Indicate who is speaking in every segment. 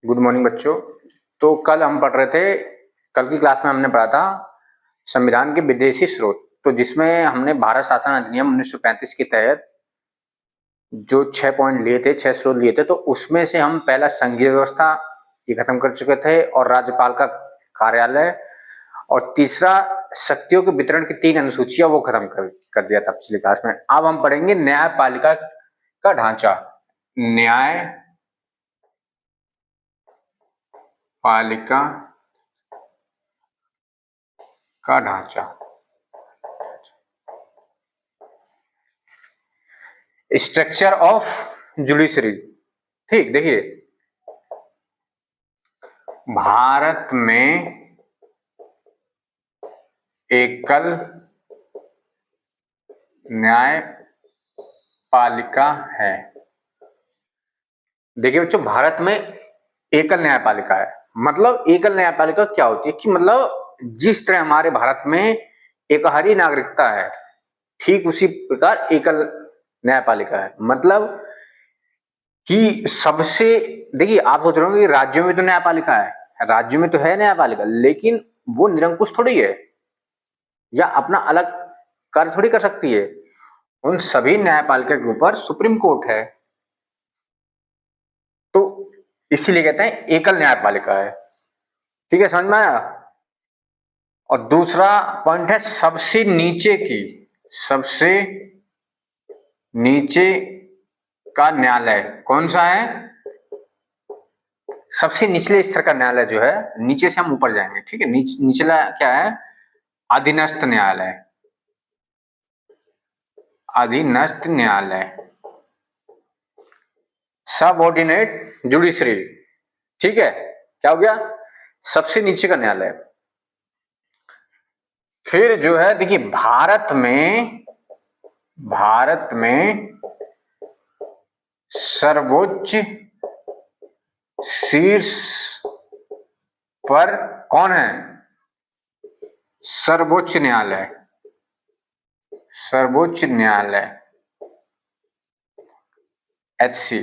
Speaker 1: Good morning बच्चों। तो कल हम पढ़ रहे थे, कल की क्लास में हमने पढ़ा था संविधान के विदेशी स्रोत। तो जिसमें हमने भारत शासन अधिनियम 1935 के तहत जो 6 पॉइंट लिए थे, 6 स्रोत लिए थे, तो उसमें से हम पहला संघीय व्यवस्था ये खत्म कर चुके थे और राज्यपाल का कार्यालय, और तीसरा शक्तियों के वितरण की 3 अनुसूचियां वो खत्म कर दिया था पिछली क्लास में। अब हम पढ़ेंगे न्यायपालिका का ढांचा। न्यायपालिका का ढांचा, स्ट्रक्चर ऑफ जुडिशरी। ठीक, देखिए भारत में एकल न्यायपालिका है। देखिए बच्चों, भारत में एकल न्यायपालिका है। मतलब एकल न्यायपालिका क्या होती है कि मतलब जिस तरह हमारे भारत में एकहरी नागरिकता है, ठीक उसी प्रकार एकल न्यायपालिका है। मतलब कि सबसे, देखिए आप सोच रहे हो कि राज्यों में तो न्यायपालिका है, राज्यों में तो है न्यायपालिका, लेकिन वो निरंकुश थोड़ी है या अपना अलग कार्य थोड़ी कर सकती है। उन सभी न्यायपालिका के ऊपर सुप्रीम कोर्ट है, तो इसीलिए कहते हैं एकल न्यायपालिका है। ठीक है, समझ में आया। और दूसरा पॉइंट है सबसे नीचे की, सबसे नीचे का न्यायालय कौन सा है? सबसे निचले स्तर का न्यायालय जो है, नीचे से हम ऊपर जाएंगे। ठीक है, निचला क्या है? अधीनस्थ न्यायालय। अधीनस्थ न्यायालय, सबऑर्डिनेट जुडिशरी। ठीक है, क्या हो गया? सबसे नीचे का न्यायालय। फिर जो है, देखिए भारत में सर्वोच्च शीर्ष पर कौन है? सर्वोच्च न्यायालय। सर्वोच्च न्यायालय HC,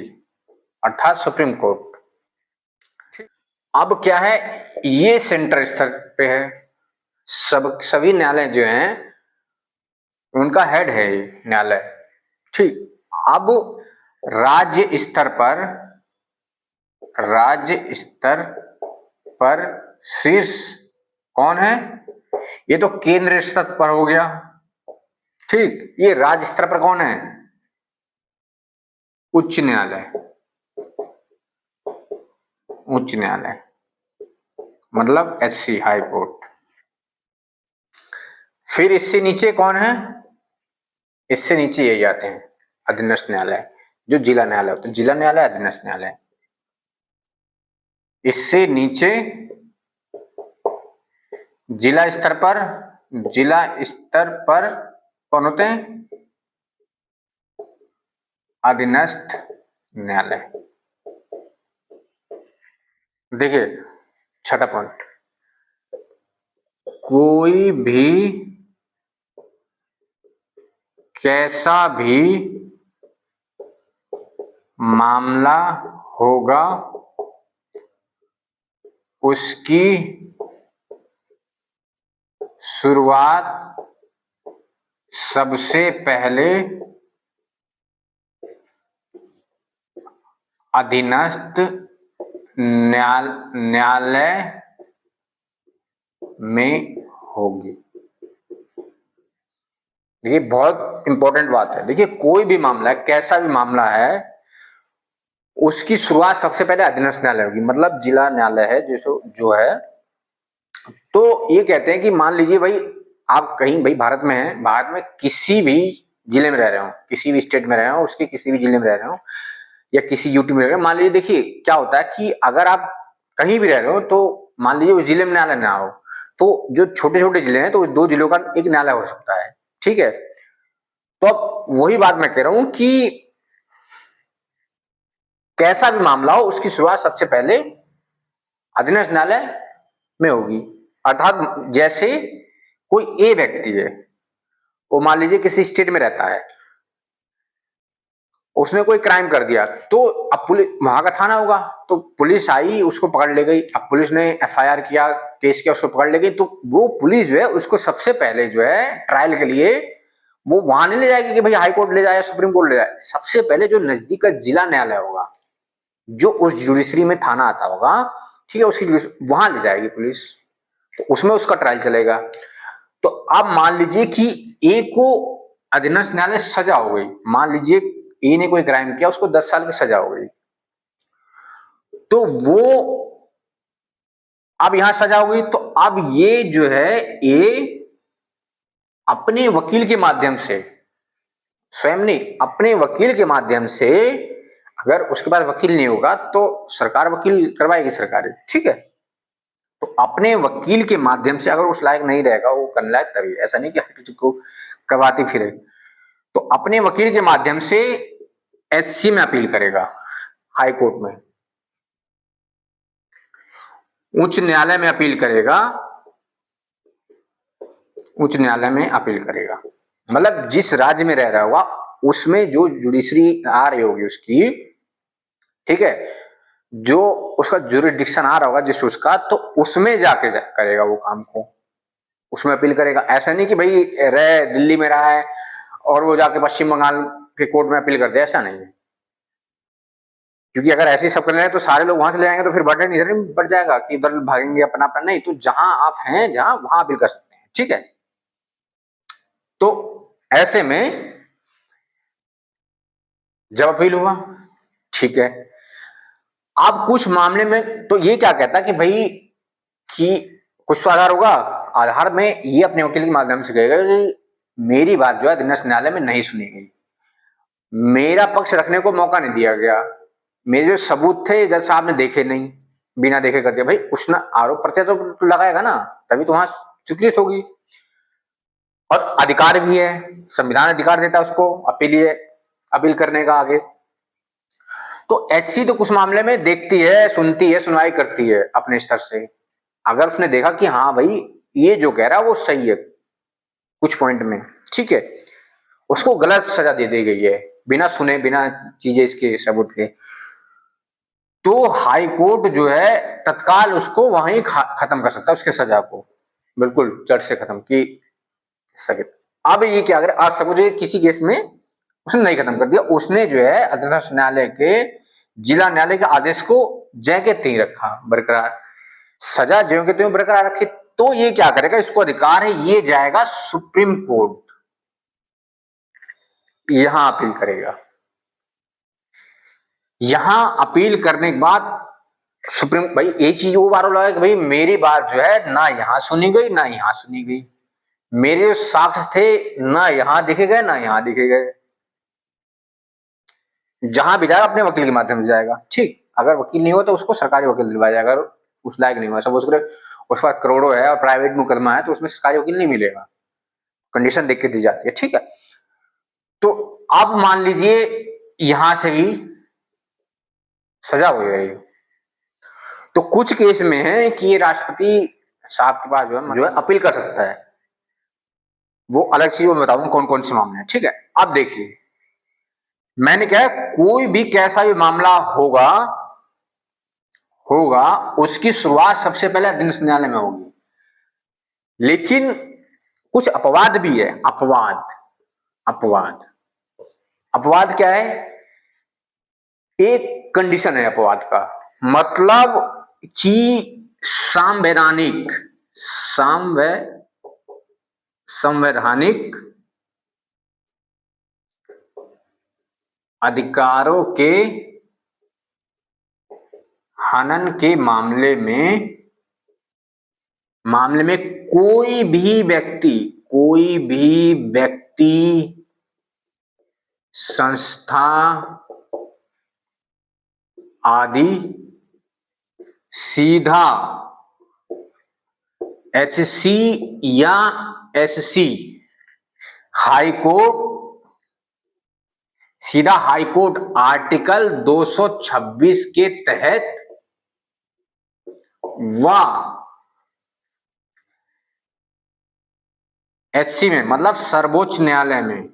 Speaker 1: अर्थात सुप्रीम कोर्ट। अब क्या है, ये सेंटर स्तर पे है। सभी न्यायालय जो हैं उनका हेड है ये न्यायालय। ठीक, अब राज्य स्तर पर शीर्ष कौन है? ये तो केंद्र स्तर पर हो गया। ठीक, ये राज्य स्तर पर कौन है? उच्च न्यायालय। उच्च न्यायालय मतलब HC, हाई कोर्ट। फिर इससे नीचे कौन है? इससे नीचे यही आते हैं अधीनस्थ न्यायालय, जो जिला न्यायालय होते हैं। जिला न्यायालय, अधीनस्थ न्यायालय। इससे नीचे जिला स्तर पर कौन होते हैं? अधीनस्थ न्यायालय। देखिए छठा पॉइंट, कोई भी कैसा भी मामला होगा, उसकी शुरुआत सबसे पहले अधीनस्थ न्यायालय में होगी। देखिए बहुत इंपॉर्टेंट बात है। देखिए कोई भी मामला है, कैसा भी मामला है, उसकी शुरुआत सबसे पहले अधीनस्थ न्यायालय होगी। मतलब जिला न्यायालय है जो है, तो ये कहते हैं कि मान लीजिए भाई आप कहीं भाई भारत में हैं, भारत में किसी भी जिले में रह रहे हो, किसी भी स्टेट में रह रहे हो, उसके किसी भी जिले में रह रहे हो या किसी यूटी में रह रहे हो। मान लीजिए, देखिए क्या होता है कि अगर आप कहीं भी रह रहे हो, तो मान लीजिए उस जिले में न्यायालय ना हो, तो जो छोटे छोटे जिले हैं तो 2 जिलों का एक न्यायालय हो सकता है। ठीक है, तो अब वही बात मैं कह रहा हूं कि कैसा भी मामला हो, उसकी शुरुआत सबसे पहले अधीनस्थ न्यायालय में होगी। अर्थात जैसे कोई ए व्यक्ति है, वो मान लीजिए किसी स्टेट में रहता है, उसने कोई क्राइम कर दिया तो अब पुलिस, वहां का थाना होगा, तो पुलिस आई उसको पकड़ ले गई। अब पुलिस ने एफआईआर किया, केस किया, उसको पकड़ ले गई, तो वो पुलिस जो है उसको सबसे पहले जो है ट्रायल के लिए वो वहां नहीं ले जाएगी कि भाई हाई कोर्ट ले जाए, सुप्रीम कोर्ट ले जाए। सबसे पहले जो नजदीक का जिला न्यायालय होगा, जो उस जुडिशरी में थाना आता होगा, ठीक है, उसकी वहां ले जाएगी पुलिस, तो उसमें उसका ट्रायल चलेगा। तो अब मान लीजिए कि ए को अधीनस्थ न्यायालय सजा हो गई, मान लीजिए ए ने कोई क्राइम किया, उसको 10 साल की सजा हो गई, तो वो अब यहां सजा हो गई, तो अब ये जो है ए अपने वकील के माध्यम से, स्वयं नहीं, अपने वकील के माध्यम से, अगर उसके पास वकील नहीं होगा तो सरकार वकील करवाएगी सरकारी, ठीक है, तो अपने वकील के माध्यम से, अगर उस लायक नहीं रहेगा वो करने लायक, तभी, ऐसा नहीं कि हर किसी को करवाती फिरे, तो अपने वकील के माध्यम से एससी में अपील करेगा, हाई कोर्ट में, उच्च न्यायालय में अपील करेगा, उच्च न्यायालय में अपील करेगा, मतलब जिस राज्य में रह रहा होगा उसमें जो जुडिशरी आ रही होगी उसकी, ठीक है, जो उसका जुरिडिक्शन आ रहा होगा जिस उसका, तो उसमें जाके करेगा वो काम को, उसमें अपील करेगा। ऐसा नहीं कि भाई रह दिल्ली में रहा है और वो जाके पश्चिम बंगाल के कोर्ट में अपील कर दे, ऐसा नहीं है, क्योंकि अगर ऐसे सब कर रहे हैं तो सारे लोग वहां से ले जाएंगे, तो फिर बर्डन इधर ही बढ़ जाएगा कि इधर भागेंगे अपना अपना, नहीं, तो जहां आप हैं जहां वहां अपील कर सकते हैं, ठीक है। तो ऐसे में जब अपील हुआ, ठीक है, अब कुछ मामले में तो ये क्या कहता कि भाई कि कुछ तो आधार होगा, आधार में ये अपने वकील के माध्यम से कहेगा कि मेरी बात जो है अधीनस्थ न्यायालय में नहीं सुनी गई, मेरा पक्ष रखने को मौका नहीं दिया गया, मेरे जो सबूत थे जज साहब ने देखे नहीं, बिना देखे कर दिया, भाई उसने आरोप प्रत्यारोप तो लगाएगा ना, तभी तो वहां स्वीकृत होगी, और अधिकार भी है, संविधान अधिकार देता है उसको अपील करने का आगे। तो एससी तो कुछ मामले में देखती है, सुनती है, सुनवाई करती है अपने स्तर से, अगर उसने देखा कि हाँ भाई ये जो कह रहा है वो सही है कुछ पॉइंट में, ठीक है, उसको गलत सजा दे दी गई है बिना सुने, बिना चीजें इसके सबूत के, तो हाई कोर्ट जो है तत्काल उसको वहीं खत्म कर सकता है, उसके सजा को बिल्कुल जड़ से खत्म की सके। अब ये क्या करे, आज सपोज किसी केस में उसने नहीं खत्म कर दिया, उसने जो है अधीनस्थ न्यायालय के जिला न्यायालय के आदेश को जय के तीन रखा बरकरार, सजा ज्यों के त्यों बरकरार रखी, तो ये क्या करेगा, इसको अधिकार है, ये जाएगा सुप्रीम कोर्ट, यहां अपील करेगा, यहां अपील करने के बाद सुप्रीम, भाई ये चीज वो बार लगा कि भाई मेरी बात जो है ना यहां सुनी गई ना यहां सुनी गई, मेरे साक्ष्य थे ना यहां देखे गए ना यहां देखे गए, जहां भी जाएगा अपने वकील के माध्यम से जाएगा, ठीक, अगर वकील नहीं हो तो उसको सरकारी वकील दिलवाया जाएगा, अगर उस लायक नहीं हुआ, सपोज करे उसके पास करोड़ों है और प्राइवेट मुकदमा है, तो उसमें सरकारी वकील नहीं मिलेगा, कंडीशन देख के दी जाती है, ठीक है। तो अब मान लीजिए यहां से भी सजा हो गई, तो कुछ केस में है कि ये राष्ट्रपति साहब के पास जो है अपील कर सकता है, वो अलग चीज मैं बताऊंगा कौन कौन से मामले हैं, ठीक है। अब देखिए मैंने क्या है, कोई भी कैसा भी मामला होगा होगा उसकी शुरुआत सबसे पहले अधीनस्थ न्यायालय में होगी, लेकिन कुछ अपवाद भी है, अपवाद, अपवाद, अपवाद क्या है, एक कंडीशन है अपवाद का, मतलब कि संवैधानिक संवैधानिक अधिकारों के हनन के मामले में कोई भी व्यक्ति संस्था आदि सीधा एचसी या एससी हाई कोर्ट, सीधा हाई कोर्ट आर्टिकल 226 के तहत व एचसी में मतलब सर्वोच्च न्यायालय में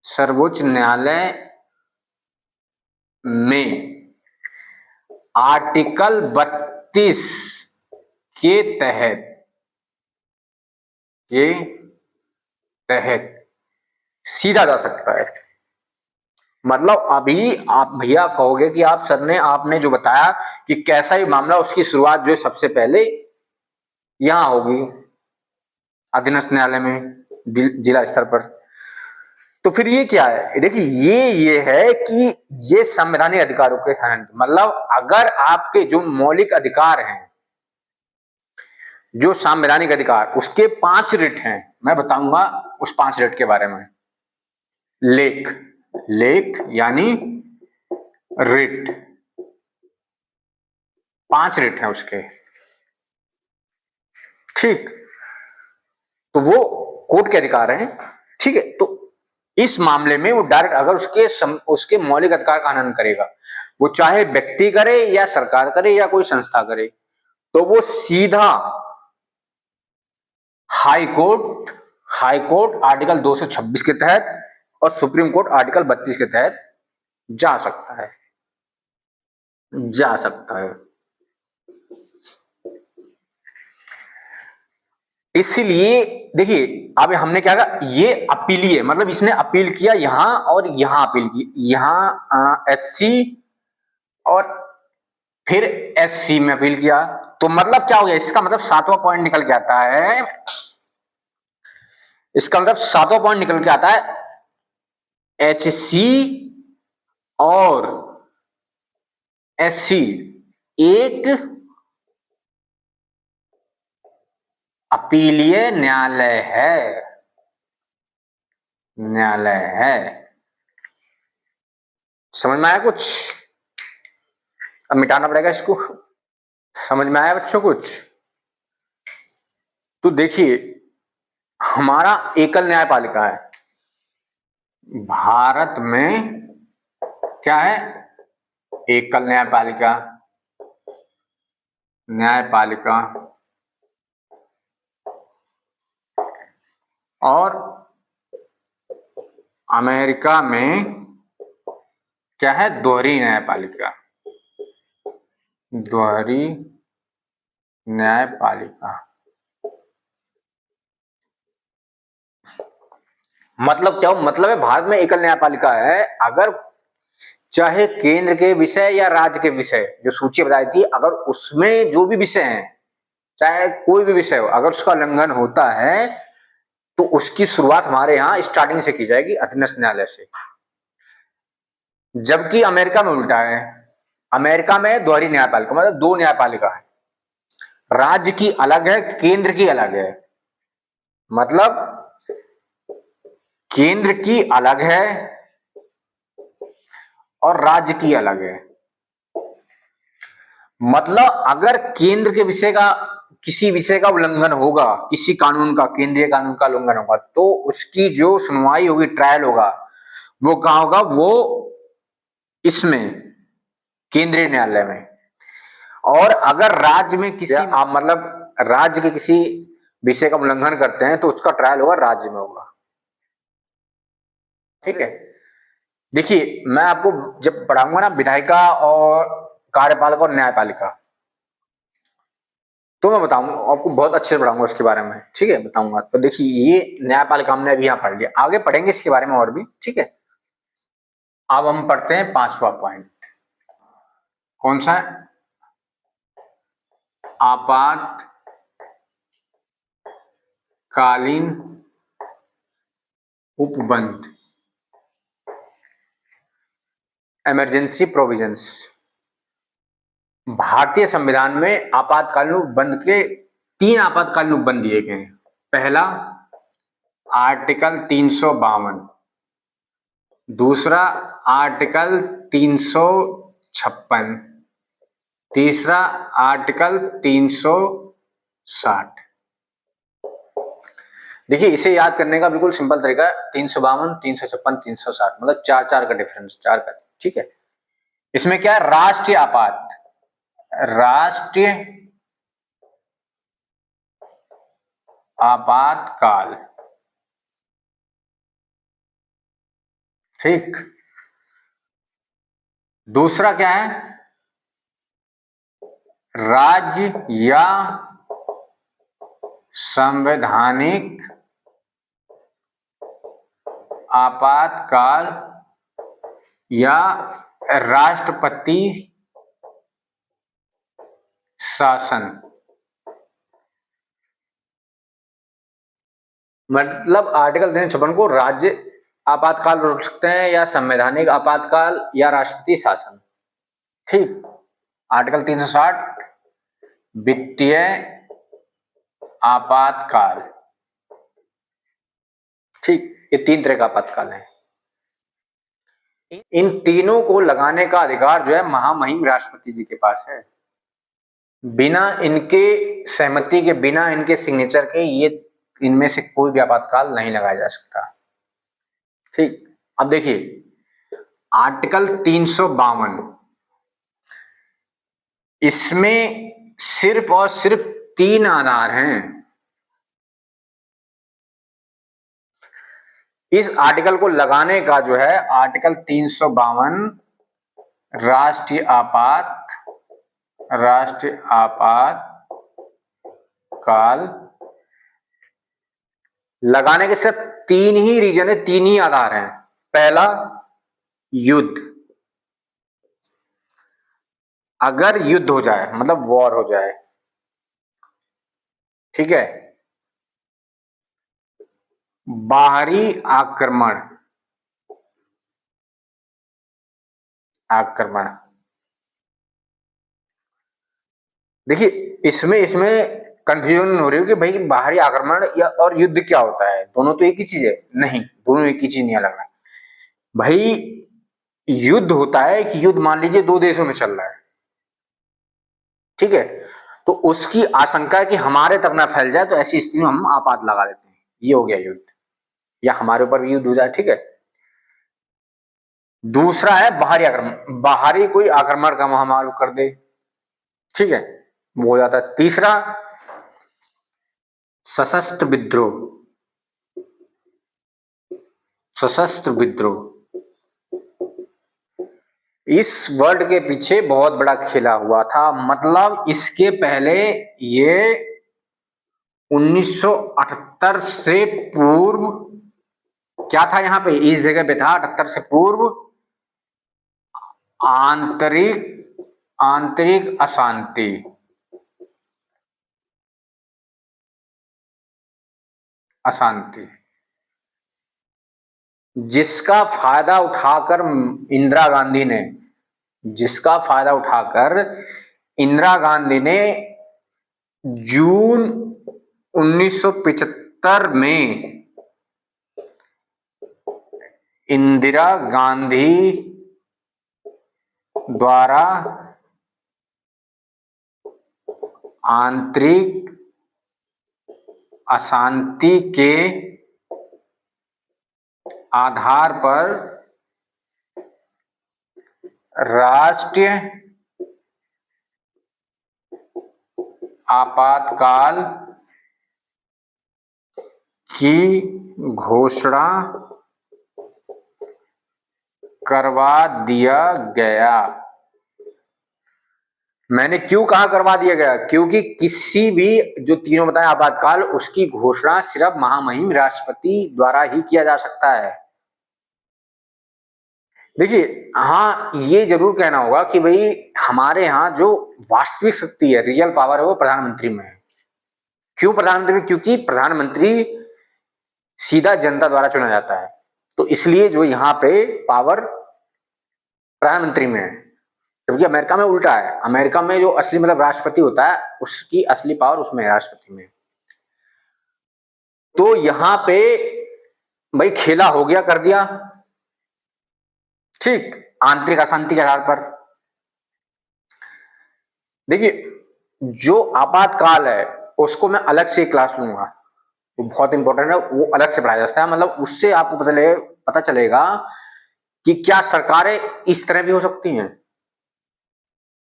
Speaker 1: सर्वोच्च न्यायालय में आर्टिकल 32 के तहत सीधा जा सकता है। मतलब अभी आप भैया कहोगे कि आप सर ने आपने जो बताया कि कैसा ही मामला, उसकी शुरुआत जो है सबसे पहले यहां होगी, अधीनस्थ न्यायालय में, जिला स्तर पर। तो फिर ये क्या है? देखिए ये है कि ये संवैधानिक अधिकारों के हनन, मतलब अगर आपके जो मौलिक अधिकार हैं, जो संवैधानिक अधिकार, उसके 5 रिट हैं, मैं बताऊंगा उस 5 रिट के बारे में। लेख यानी रिट, 5 रिट हैं उसके, ठीक। तो वो कोर्ट के अधिकार हैं, ठीक है। तो इस मामले में वो डायरेक्ट अगर उसके मौलिक अधिकार का हनन करेगा, वो चाहे व्यक्ति करे या सरकार करे या कोई संस्था करे, तो वो सीधा हाई कोर्ट आर्टिकल 226 के तहत और सुप्रीम कोर्ट आर्टिकल 32 के तहत जा सकता है। इसलिए देखिए, अब हमने क्या कहा, ये अपीलीय, मतलब इसने अपील किया यहां और यहां अपील की, यहां एससी और फिर एससी में अपील किया। तो मतलब क्या हो गया, इसका मतलब 7वां पॉइंट निकल के आता है, इसका मतलब 7वां पॉइंट निकल के आता है, एचसी और एससी एक अपीलीय न्यायालय है। समझ में आया कुछ? अब मिटाना पड़ेगा इसको। समझ में आया बच्चों कुछ? तो देखिए, हमारा एकल न्यायपालिका है भारत में, क्या है? एकल न्यायपालिका। और अमेरिका में क्या है? दोहरी न्यायपालिका। मतलब क्या हो? मतलब है भारत में एकल न्यायपालिका है, अगर चाहे केंद्र के विषय या राज्य के विषय, जो सूची बताई थी, अगर उसमें जो भी विषय हैं, चाहे कोई भी विषय हो, अगर उसका उल्लंघन होता है तो उसकी शुरुआत हमारे यहां स्टार्टिंग से की जाएगी, अधीनस्थ न्यायालय से। जबकि अमेरिका में उल्टा है, अमेरिका में दोहरी न्यायपालिका, मतलब 2 न्यायपालिका है, राज्य की अलग है, केंद्र की अलग है। मतलब केंद्र की अलग है और राज्य की अलग है। मतलब अगर केंद्र के विषय का, किसी विषय का उल्लंघन होगा, किसी कानून का, केंद्रीय कानून का उल्लंघन होगा, तो उसकी जो सुनवाई होगी, ट्रायल होगा, वो कहां होगा? वो इसमें, केंद्रीय न्यायालय में। और अगर राज्य में किसी आप मतलब राज्य के किसी विषय का उल्लंघन करते हैं तो उसका ट्रायल होगा, राज्य में होगा, ठीक है। देखिए, मैं आपको जब पढ़ाऊंगा ना विधायिका और कार्यपालिका और न्यायपालिका, तो मैं बताऊंगा आपको, बहुत अच्छे से पढ़ाऊंगा उसके बारे में, ठीक है, बताऊंगा। तो देखिए, ये न्यायपालिका हमने अभी यहाँ पढ़ लिया, आगे पढ़ेंगे इसके बारे में और भी, ठीक है। अब हम पढ़ते हैं 5वां पॉइंट। कौन सा है? आपातकालीन उपबंध, इमरजेंसी प्रोविजंस। भारतीय संविधान में आपातकालीन उपबंध के 3 आपातकालीन उपबंध दिए गए हैं। पहला आर्टिकल 352, दूसरा आर्टिकल 356, तीसरा आर्टिकल 360। देखिए, इसे याद करने का बिल्कुल सिंपल तरीका है, 352, 356, 360, मतलब 4 का डिफरेंस, 4 का, ठीक है। इसमें क्या है? राष्ट्रीय आपातकाल, ठीक। दूसरा क्या है, राज्य या संवैधानिक आपातकाल या राष्ट्रपति शासन। मतलब आर्टिकल 356 को राज्य आपातकाल बोल सकते हैं या संवैधानिक आपातकाल या राष्ट्रपति शासन। ठीक। आर्टिकल 360 वित्तीय आपातकाल। ठीक, ये 3 तरह का आपातकाल है। इन तीनों को लगाने का अधिकार जो है महामहिम राष्ट्रपति जी के पास है। बिना इनके सहमति के, बिना इनके सिग्नेचर के ये इनमें से कोई भी आपातकाल नहीं लगाया जा सकता। ठीक। अब देखिए आर्टिकल 352, इसमें सिर्फ और सिर्फ 3 आधार हैं। इस आर्टिकल को लगाने का जो है आर्टिकल 352 राष्ट्रीय आपातकाल लगाने के सिर्फ 3 ही रीजन है, 3 ही आधार हैं। पहला, युद्ध। अगर युद्ध हो जाए मतलब वॉर हो जाए, ठीक है। बाहरी आक्रमण। देखिए इसमें कंफ्यूजन हो रही है कि भाई बाहरी आक्रमण या और युद्ध क्या होता है, दोनों तो एक ही चीज है। नहीं, दोनों एक ही चीज नहीं लग रहा है भाई। युद्ध होता है कि युद्ध मान लीजिए 2 देशों में चल रहा है, ठीक है, तो उसकी आशंका है कि हमारे तक ना फैल जाए, तो ऐसी स्थिति में हम आपात लगा देते हैं, ये हो गया युद्ध, या हमारे ऊपर भी युद्ध हो जाए, ठीक है। दूसरा है बाहरी आक्रमण, बाहरी कोई आक्रमण का हमारे कर दे, ठीक है, वो हो जाता है। तीसरा, सशस्त्र विद्रोह। सशस्त्र विद्रोह, इस वर्ड के पीछे बहुत बड़ा खेला हुआ था। मतलब इसके पहले ये 1978 से पूर्व क्या था, यहां पे इस जगह पे था 78 से पूर्व आंतरिक अशांति। जिसका फायदा उठाकर इंदिरा गांधी ने जून 1975 में इंदिरा गांधी द्वारा आंतरिक अशांति के आधार पर राष्ट्रीय आपातकाल की घोषणा करवा दिया गया। मैंने क्यों कहा करवा दिया गया, क्योंकि किसी भी जो तीनों बताए आपातकाल, उसकी घोषणा सिर्फ महामहिम राष्ट्रपति द्वारा ही किया जा सकता है। देखिए हाँ, ये जरूर कहना होगा कि भाई हमारे यहाँ जो वास्तविक शक्ति है, रियल पावर है, वो प्रधानमंत्री में है। क्यों प्रधानमंत्री में? क्योंकि प्रधानमंत्री सीधा जनता द्वारा चुना जाता है, तो इसलिए जो यहाँ पे पावर प्रधानमंत्री में है। जबकि अमेरिका में उल्टा है, अमेरिका में जो असली मतलब राष्ट्रपति होता है, उसकी असली पावर उसमें है, राष्ट्रपति में। तो यहां पे भाई खेला हो गया, कर दिया, ठीक, आंतरिक अशांति के आधार पर। देखिए जो आपातकाल है उसको मैं अलग से क्लास लूंगा, वो बहुत इंपॉर्टेंट है, वो अलग से पढ़ाया जाता है। मतलब उससे आपको पता चलेगा कि क्या सरकारें इस तरह भी हो सकती हैं,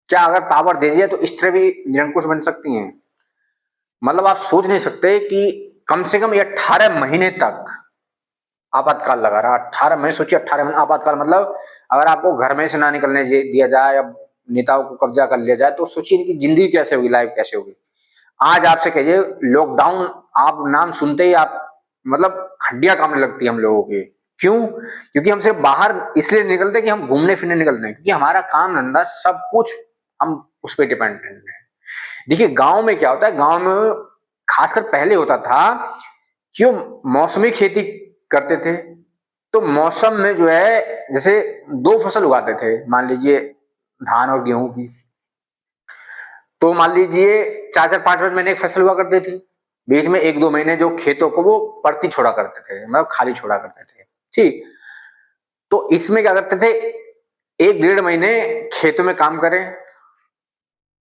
Speaker 1: क्या अगर पावर दे दिया तो इस तरह भी निरंकुश बन सकती हैं। मतलब आप सोच नहीं सकते कि कम से कम ये 18 महीने तक आपातकाल लगा रहा 18 में। सोचिए 18 में आपातकाल मतलब अगर आपको घर में से ना निकलने दिया जाए या नेताओं को कब्जा कर लिया जाए तो सोचिए कि जिंदगी कैसे होगी, लाइफ कैसे होगी। आज आपसे कहिए लॉकडाउन, आप नाम सुनते ही आप मतलब हड्डियां कांपने लगती है हम लोगों की। क्यों? क्योंकि हम सिर्फ बाहर इसलिए निकलते कि हम घूमने फिरने निकलते हैं, क्योंकि हमारा काम धंधा सब कुछ हम उस पर डिपेंडेंट हैं। देखिए गांव में क्या होता है, गांव में खासकर पहले होता था क्यों मौसमी खेती करते थे। तो मौसम में जो है जैसे दो फसल उगाते थे, मान लीजिए धान और गेहूं की। तो मान लीजिए 4-4 5-5 महीने एक फसल हुआ करती थी, बीच में 1-2 महीने जो खेतों को वो परती छोड़ा करते थे, मतलब खाली छोड़ा करते थे। ठीक, तो इसमें क्या करते थे, 1-1.5 महीने खेतों में काम करें,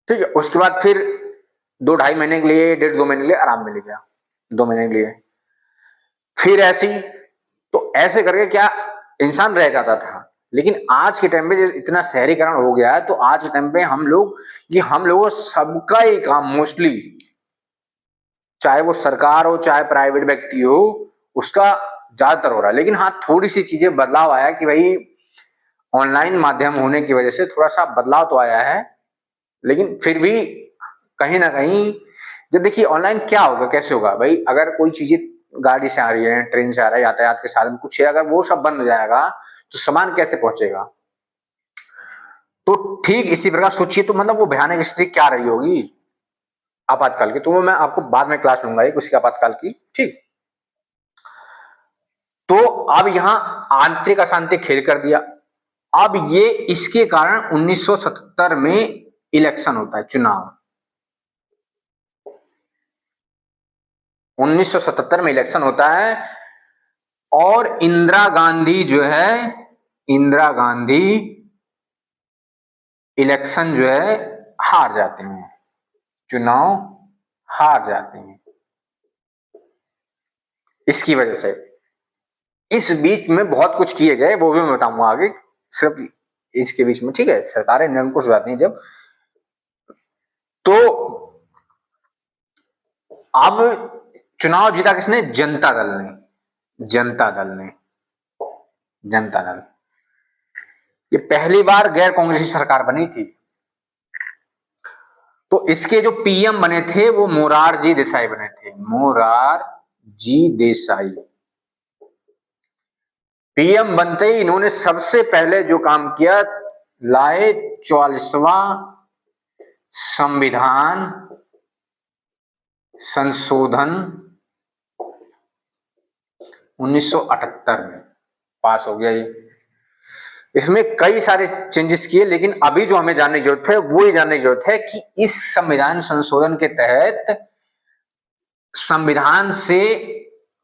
Speaker 1: ठीक है, उसके बाद फिर 2-2.5 महीने के लिए, 1-1.5-2 महीने के लिए आराम मिल गया, 2 महीने के लिए फिर ऐसी। तो ऐसे करके क्या इंसान रह जाता था। लेकिन आज के टाइम पे इतना शहरीकरण हो गया है, तो आज के टाइम पे हम लोगों सबका ही काम मोस्टली, चाहे वो सरकार हो चाहे प्राइवेट व्यक्ति हो, उसका ज्यादातर हो रहा है। लेकिन हाँ थोड़ी सी चीजें बदलाव आया कि भाई ऑनलाइन माध्यम होने की वजह से थोड़ा सा बदलाव तो आया है, लेकिन फिर भी कहीं ना कहीं जब देखिए ऑनलाइन क्या होगा, कैसे होगा भाई, अगर कोई चीजें गाड़ी से आ रही है, ट्रेन से आ रहा है, यातायात के साधन कुछ है, अगर वो सब बंद हो जाएगा तो सामान कैसे पहुंचेगा। तो ठीक इसी प्रकार सोचिए, तो मतलब वो भयानक स्थिति क्या रही होगी आपातकाल की। तो वो मैं आपको बाद में क्लास लूंगा एक उसकी आपातकाल की, ठीक। तो अब यहां आंतरिक अशांति खेल कर दिया। अब ये इसके कारण 1977 में इलेक्शन होता है, चुनाव। 1977 में इलेक्शन होता है और इंदिरा गांधी जो है, इंदिरा गांधी इलेक्शन जो है हार जाते हैं, चुनाव हार जाते हैं इसकी वजह से। इस बीच में बहुत कुछ किए गए, वो भी मैं बताऊंगा आगे, सिर्फ इसके बीच में, ठीक है। सरकारें निरंकुश हो जाती हैं जब। तो अब चुनाव जीता किसने? जनता दल ने, जनता दल ने, जनता दल। ये पहली बार गैर कांग्रेसी सरकार बनी थी। तो इसके जो पीएम बने थे वो मोरारजी देसाई बने थे, मोरारजी देसाई। पीएम बनते ही इन्होंने सबसे पहले जो काम किया, लाए 44वां संविधान संशोधन 1978 में पास हो गया ये। इसमें कई सारे चेंजेस किए, लेकिन अभी जो हमें जानने की जरूरत है वो ये जानने की जरूरत है कि इस संविधान संशोधन के तहत संविधान से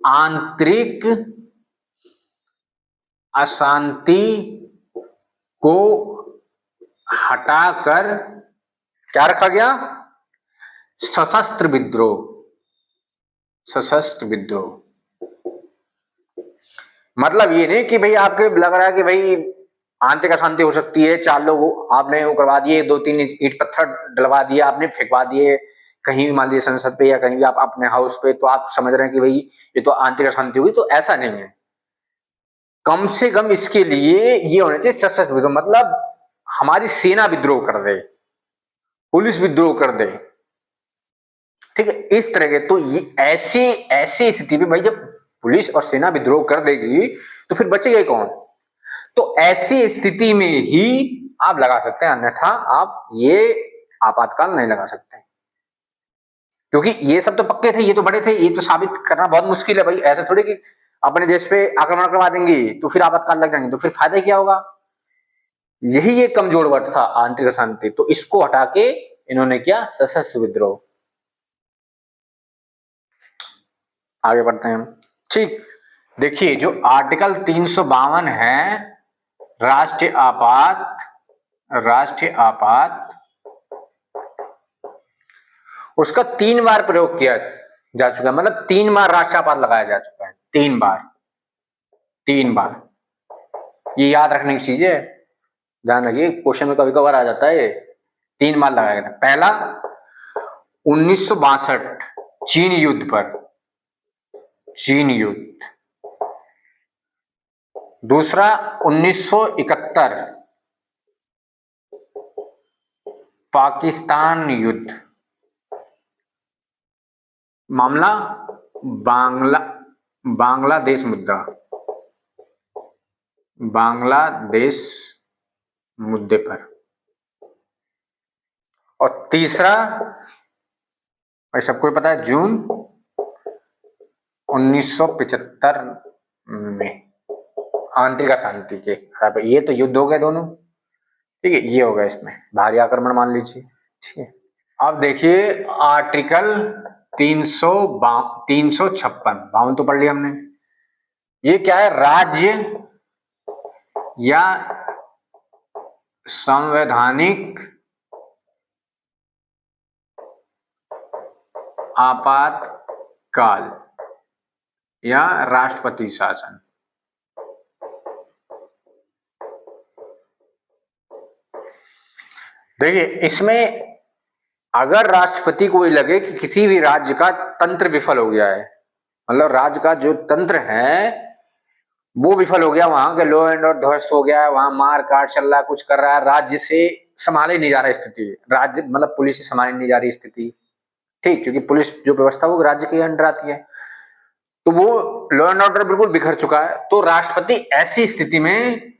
Speaker 1: आंतरिक अशांति को हटाकर क्या रखा गया? सशस्त्र विद्रोह, सशस्त्र विद्रोह। मतलब ये नहीं कि भाई आपके लग रहा है कि भाई आंतरिक अशांति हो सकती है, 4 लोग आपने वो करवा दिए, 2-3 ईंट पत्थर डलवा दिए आपने, फेंकवा दिए कहीं भी, मान लीजिए संसद पे या कहीं भी आप अपने हाउस पे, तो आप समझ रहे हैं कि भाई ये तो आंतरिक अशांति होगी। तो ऐसा नहीं है। कम से कम इसके लिए ये होना चाहिए सशस्त्र विद्रोह, मतलब हमारी सेना विद्रोह कर दे, पुलिस विद्रोह कर दे, ठीक है, इस तरह के। तो ये ऐसी स्थिति में भाई जब पुलिस और सेना विद्रोह कर देगी तो फिर बचेगा कौन? तो ऐसी स्थिति में ही आप लगा सकते हैं, अन्यथा आप ये आपातकाल नहीं लगा सकते, क्योंकि ये सब तो पक्के थे, ये तो बड़े थे, ये तो साबित करना बहुत मुश्किल है भाई। ऐसे थोड़ी कि अपने देश पे आक्रमण करवा देंगे तो फिर आपातकाल लग जाएंगे, तो फिर फायदा क्या होगा? यही एक कमजोर वर्ड था आंतरिक अशांति, तो इसको हटा के इन्होंने किया सशस्त्र विद्रोह। आगे बढ़ते हैं हम, ठीक। देखिए जो आर्टिकल 352 है, राष्ट्रीय आपात, राष्ट्रीय आपात, उसका 3 बार प्रयोग किया जा चुका है, मतलब 3 बार राष्ट्रीय आपात लगाया जा चुका है, 3 बार, 3 बार। ये याद रखने की चीज है, ध्यान रखिए, क्वेश्चन में कभी कभार आ जाता है। 3 बार लगाया गया। पहला 1962 चीन युद्ध पर, चीन युद्ध, दूसरा 1971 पाकिस्तान युद्ध, मामला बांग्लादेश मुद्दा, बांग्लादेश मुद्दे पर। और तीसरा भाई सबको पता है जून 1975 में आंतरिक अशांति के। ये तो युद्ध हो गए दोनों, ठीक है, ये हो गया इसमें भारी आक्रमण मान लीजिए, ठीक है। अब देखिए आर्टिकल 356, 52 तो पढ़ लिया हमने। ये क्या है, राज्य या संवैधानिक आपातकाल या राष्ट्रपति शासन। देखिए इसमें अगर राष्ट्रपति को ये लगे कि किसी भी राज्य का तंत्र विफल हो गया है, मतलब राज्य का जो तंत्र है वो विफल हो गया, वहां के लॉ एंड ऑर्डर ध्वस्त हो गया है, वहां मार काट चल रहा है, कुछ कर रहा है, राज्य से संभाले नहीं जा रहा स्थिति, राज्य मतलब पुलिस से संभाली नहीं जा रही स्थिति, ठीक, क्योंकि पुलिस जो व्यवस्था वो राज्य के अंडर आती है, तो वो लॉ एंड ऑर्डर बिल्कुल बिखर चुका है। तो राष्ट्रपति ऐसी स्थिति में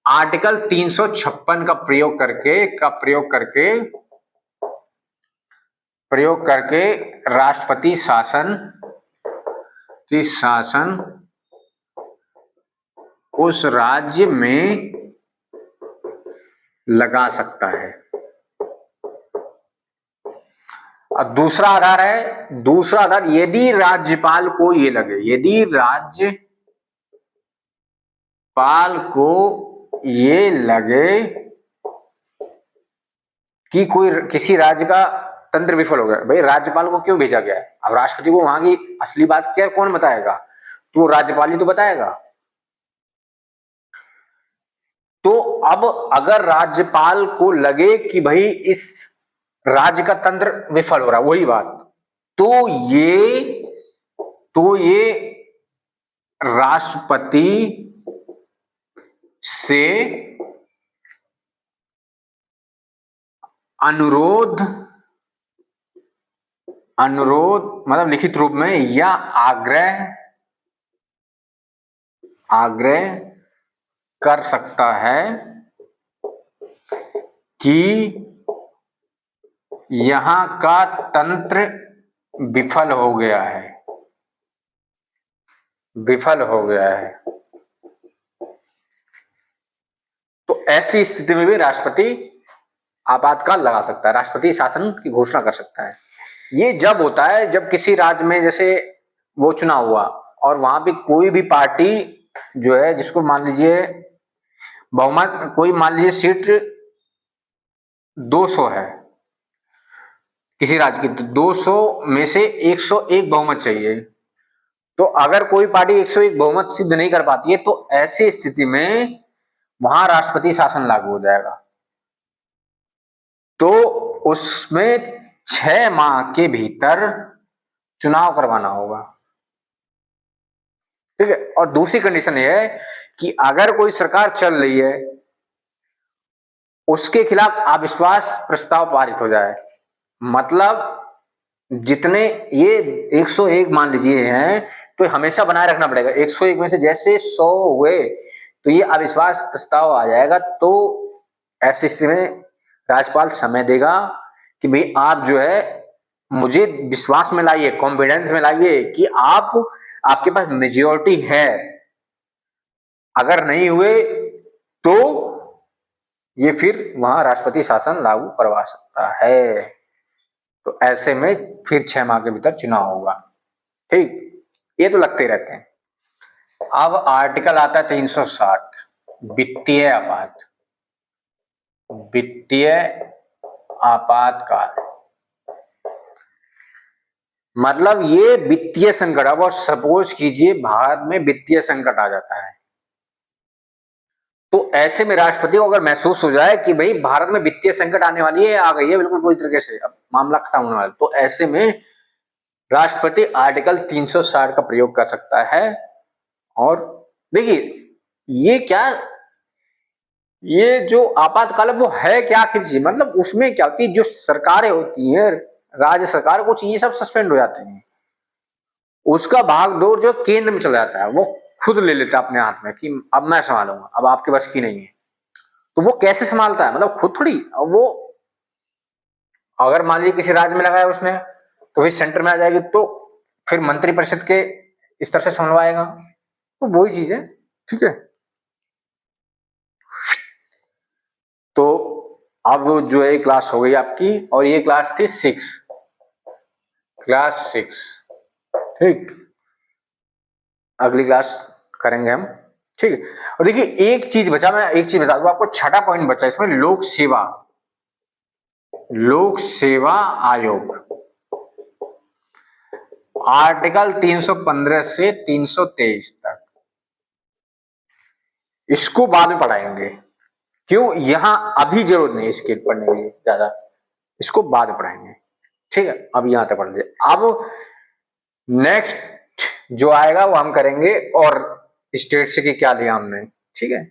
Speaker 1: आर्टिकल 356 का प्रयोग करके राष्ट्रपति शासन उस राज्य में लगा सकता है। और दूसरा आधार यदि राज्यपाल को ये लगे, यदि राज्यपाल को ये लगे कि किसी राज्य का तंत्र विफल हो गया, भाई राज्यपाल को क्यों भेजा गया है, अब राष्ट्रपति को वहां की असली बात क्या कौन बताएगा, तो राज्यपाल ही तो बताएगा। तो अब अगर राज्यपाल को लगे कि भाई इस राज्य का तंत्र विफल हो रहा है, वही बात, तो ये राष्ट्रपति से अनुरोध मतलब लिखित रूप में या आग्रह कर सकता है कि यहां का तंत्र विफल हो गया है, तो ऐसी स्थिति में भी राष्ट्रपति आपातकाल लगा सकता है, राष्ट्रपति शासन की घोषणा कर सकता है। ये जब होता है जब किसी राज्य में जैसे वो चुनाव हुआ और वहां पे कोई भी पार्टी जो है, जिसको मान लीजिए बहुमत, कोई मान लीजिए सीट 200 है किसी राज्य की, तो 200 में से 101 बहुमत चाहिए, तो अगर कोई पार्टी 101 बहुमत सिद्ध नहीं कर पाती है, तो ऐसी स्थिति में वहां राष्ट्रपति शासन लागू हो जाएगा। तो उसमें 6 माह के भीतर चुनाव करवाना होगा, ठीक है। और दूसरी कंडीशन यह है कि अगर कोई सरकार चल रही है उसके खिलाफ अविश्वास प्रस्ताव पारित हो जाए, मतलब जितने ये 101 मान लीजिए हैं, तो हमेशा बनाए रखना पड़ेगा, 101 में से जैसे 100 हुए तो ये अविश्वास प्रस्ताव आ जाएगा। तो ऐसी स्थिति में राज्यपाल समय देगा कि भाई आप जो है मुझे विश्वास में लाइए, कॉन्फिडेंस में लाइए कि आपके पास मेजॉरिटी है, अगर नहीं हुए तो ये फिर वहां राष्ट्रपति शासन लागू करवा सकता है। तो ऐसे में फिर 6 माह के भीतर चुनाव होगा, ठीक, ये तो लगते रहते हैं। अब आर्टिकल आता है 360, वित्तीय आपातकाल, मतलब ये वित्तीय संकट, अब और सपोज कीजिए भारत में वित्तीय संकट आ जाता है, तो ऐसे में राष्ट्रपति को अगर महसूस हो जाए कि भाई भारत में वित्तीय संकट आने वाली है, आ गई है बिल्कुल पूरी तरीके से, अब मामला खत्म होने वाला है, तो ऐसे में राष्ट्रपति आर्टिकल 360 का प्रयोग कर सकता है। और देखिए ये क्या, ये जो आपातकाल है वो है क्या आखिर चीज, मतलब उसमें क्या होती है, जो सरकारें होती हैं, राज्य सरकार, कुछ ये सब सस्पेंड हो जाते हैं, उसका भागदौड़ जो केंद्र में चला जाता है, वो खुद ले लेता है अपने हाथ में कि अब मैं संभालूंगा, अब आपके बस की नहीं है। तो वो कैसे संभालता है, मतलब खुद थोड़ी, अब वो अगर मान लीजिए किसी राज्य में लगाया उसने, तो फिर सेंटर में आ जाएगी, तो फिर मंत्रिपरिषद के स्तर से संभलवाएगा, तो वही चीज है। ठीक है, तो अब जो है क्लास हो गई आपकी, और ये क्लास थी 6, क्लास 6। ठीक, अगली क्लास करेंगे हम। ठीक है, और देखिए एक चीज बचा, मैं एक चीज बता दूं आपको, छठा पॉइंट बचा इसमें, लोक सेवा, लोक सेवा आयोग, आर्टिकल 315 से 323 तक, इसको बाद में पढ़ाएंगे। क्यों, यहां अभी जरूरत नहीं इसके पढ़ने के लिए ज्यादा, इसको बाद में पढ़ाएंगे। ठीक है, अब यहां तक पढ़ लीजिए। अब नेक्स्ट जो आएगा वो हम करेंगे, और स्टेट से कि क्या लिया हमने। ठीक है।